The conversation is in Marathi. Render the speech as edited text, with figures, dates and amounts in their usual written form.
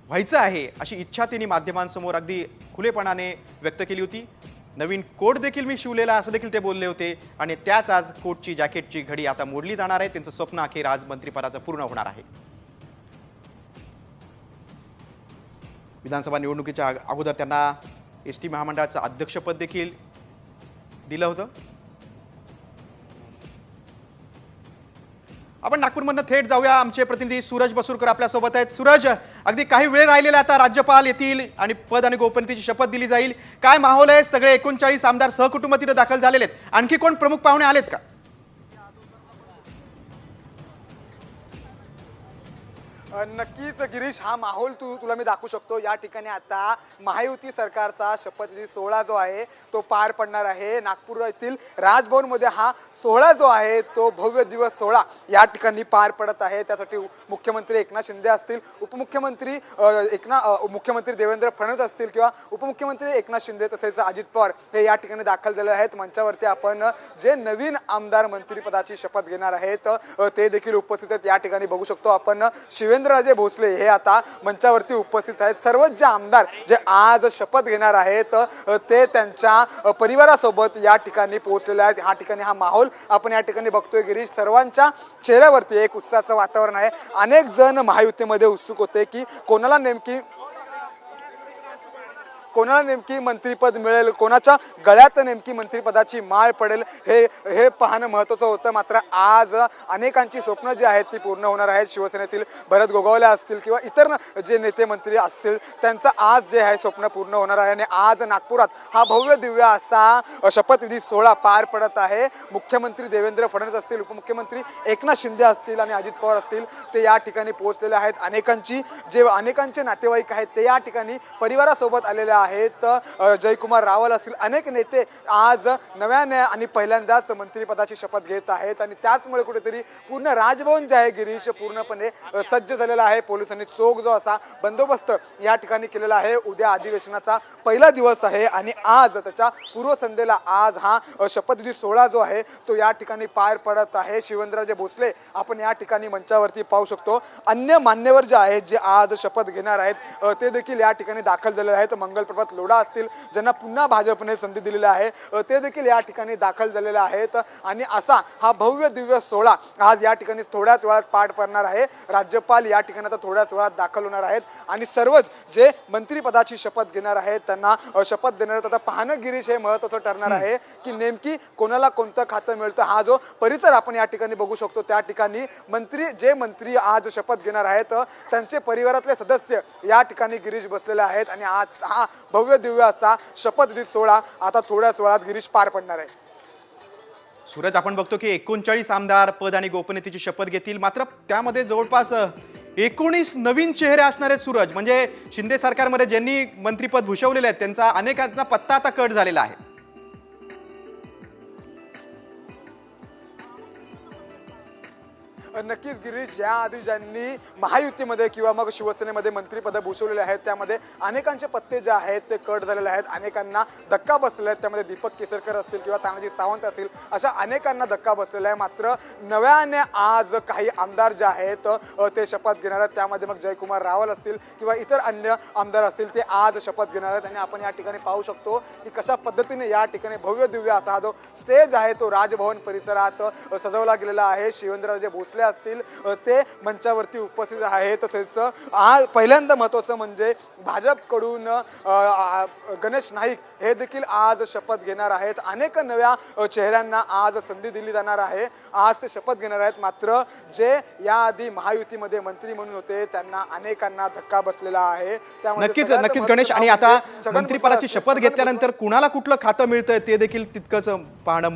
व्हायचं आहे अशी इच्छा त्यांनी माध्यमांसमोर अगदी खुलेपणाने व्यक्त केली होती। नवीन कोट देखील मी शिवलेला असं देखील ते बोलले होते आणि त्याच आज कोटची जॅकेटची घडी आता मोडली जाणार आहे। त्यांचं स्वप्न अखेर आज मंत्रिपदाचं पूर्ण होणार आहे। विधानसभा निवडणुकीच्या अगोदर त्यांना एसटी महामंडळाचं अध्यक्षपद देखील दिलं होतं। आपण नागपूरमधून थेट जाऊया। आमचे प्रतिनिधी सूरज बसूरकर आपल्या सोबत आहेत। सूरज, अगदी काही वेळ राहिलेला आता राज्यपाल येतील आणि पद आणि गोपनीयतेची शपथ दिली जाईल। काय माहोल आहे? सगळे 39 आमदार सहकुटुंब तिथे दाखल झालेले आहेत। आणखी कोण प्रमुख पाहुणे आलेत का? नक्कीच गिरीश, हा माहोल तुला मी दाखवू शकतो। या ठिकाणी आता महायुती सरकारचा शपथविधी सोहळा जो आहे तो पार पडणार आहे। नागपूर येथील राजभवनमध्ये हा सोहळा जो आहे तो भव्य दिवस सोहळा या ठिकाणी पार पडत आहे। त्यासाठी मुख्यमंत्री एकनाथ शिंदे असतील, उपमुख्यमंत्री मुख्यमंत्री देवेंद्र फडणवीस असतील किंवा उपमुख्यमंत्री एकनाथ शिंदे तसेच अजित पवार हे या ठिकाणी दाखल झाले आहेत। मंचावरती आपण जे नवीन आमदार मंत्रिपदाची शपथ घेणार आहेत ते देखील उपस्थित आहेत। या ठिकाणी बघू शकतो आपण शिवेंद्रराजे भोसले हे आता मंचावरती उपस्थित आहेत। सर्वच जे आमदार जे आज शपथ घेणार आहेत ते त्यांच्या परिवारासोबत या ठिकाणी पोहोचलेले आहेत। या ठिकाणी हा माहोल आपण या ठिकाणी बघतोय गिरीश। सर्वांच्या चेहऱ्यावरती एक उत्साहाचं वातावरण आहे। अनेक जण महायुतीमध्ये उत्सुक होते की कोणाला नेमकी मंत्रिपद मिळेल, कोणाच्या गळ्यात नेमकी मंत्रिपदाची माळ पडेल हे पाहणं महत्त्वाचं होतं। मात्र आज अनेकांची स्वप्न जी आहेत ती पूर्ण होणार आहेत। शिवसेनेतील भरत गोगावले असतील किंवा इतर जे नेते मंत्री असतील त्यांचं आज जे आहे स्वप्न पूर्ण होणार आहे आणि आज नागपुरात हा भव्य दिव्य असा शपथविधी सोहळा पार पडत आहे। मुख्यमंत्री देवेंद्र फडणवीस असतील, उपमुख्यमंत्री एकनाथ शिंदे असतील आणि अजित पवार असतील ते या ठिकाणी पोहोचलेले आहेत। अनेकांचे नातेवाईक आहेत ते या ठिकाणी परिवारासोबत आलेले आहेत। जयकुमार रावल असतील, अनेक नेते आज नव्याने आणि पहिल्यांदाच मंत्रिपदाची शपथ घेत आहेत आणि त्याचमुळे कुठेतरी पूर्ण राजभवन जे आहे गिरीश पूर्णपणे सज्ज झालेला आहे। पोलिसांनी चोख जो असा बंदोबस्त या ठिकाणी केलेला आहे। उद्या अधिवेशनाचा पहिला दिवस आहे आणि आज त्याच्या पूर्वसंध्येला आज हा शपथविधी सोहळा जो आहे तो या ठिकाणी पार पडत आहे। शिवेंद्रराजे भोसले आपण या ठिकाणी मंचावरती पाहू शकतो। अन्य मान्यवर जे आहेत जे आज शपथ घेणार आहेत ते देखील या ठिकाणी दाखल झालेले आहेत। मंगलप्रभात लोढा असतील, ज्यांना पुन्हा भाजपने संधी दिलेली आहे ते देखील या ठिकाणी दाखल झालेले आहेत आणि असा हा भव्य दिव्य सोहळा आज या ठिकाणी थोड्याच वेळात पार पडणार आहे। राज्यपाल या ठिकाणी आता थोड्याच वेळात दाखल होणार आहेत आणि सर्वच जे मंत्रिपदाची शपथ घेणार आहेत त्यांना शपथ देणार आहेत। आता पाहणं गिरीश हे महत्त्वाचं ठरणार आहे की नेमकी कोणाला कोणतं खातं मिळतं। हा जो परिसर आपण या ठिकाणी बघू शकतो त्या ठिकाणी मंत्री आज शपथ घेणार आहेत त्यांचे परिवारातले सदस्य या ठिकाणी गिरीश बसलेले आहेत आणि आज हा भव्य दिव्य असा शपथविधी सोहळा आता थोड्याच वेळात गिरीश पार पडणार आहे। सूरज, आपण बघतो की 39 आमदार पद आणि गोपनीयतेची शपथ घेतील, मात्र त्यामध्ये जवळपास 19 नवीन चेहरे असणार आहेत। सूरज, म्हणजे शिंदे सरकारमध्ये ज्यांनी मंत्रिपद भूषवलेले आहेत त्यांचा अनेकांचा पत्ता आता कट झालेला आहे। नक्कीच गिरीश, याआधी ज्यांनी महायुतीमध्ये किंवा मग शिवसेनेमध्ये मंत्रिपद भूषवलेले आहेत त्यामध्ये अनेकांचे पत्ते जे आहेत ते कट झालेले आहेत। अनेकांना धक्का बसलेला आहे। त्यामध्ये दीपक केसरकर असतील किंवा तानाजी सावंत असतील, अशा अनेकांना धक्का बसलेला आहे। मात्र नव्याने आज काही आमदार जे आहेत ते शपथ घेणार आहेत। त्यामध्ये मग जयकुमार रावल असतील किंवा इतर अन्य आमदार असतील ते आज शपथ घेणार आहेत आणि आपण या ठिकाणी पाहू शकतो की कशा पद्धतीने या ठिकाणी भव्य दिव्य असा जो स्टेज आहे तो राजभवन परिसरात सजवला गेलेला आहे। शिवेंद्रराजे भोसले असतील ते मंचावरती उपस्थित आहेत। तसेच आज पहिल्यांदा महत्त्वाचं म्हणजे भाजपकडून गणेश नाईक हे देखील आज शपथ घेणार आहेत। अनेक नव्या चेहऱ्यांना आज संधी दिली जाणार आहे। आज ते शपथ घेणार आहेत। मात्र जे याआधी महायुतीमध्ये मंत्री म्हणून होते त्यांना अनेकांना धक्का बसलेला आहे। नक्कीच गणेश, आणि आता मंत्रिपदाची शपथ घेतल्यानंतर कुणाला कुठलं खातं मिळतंय ते देखील तितकंच पाहणं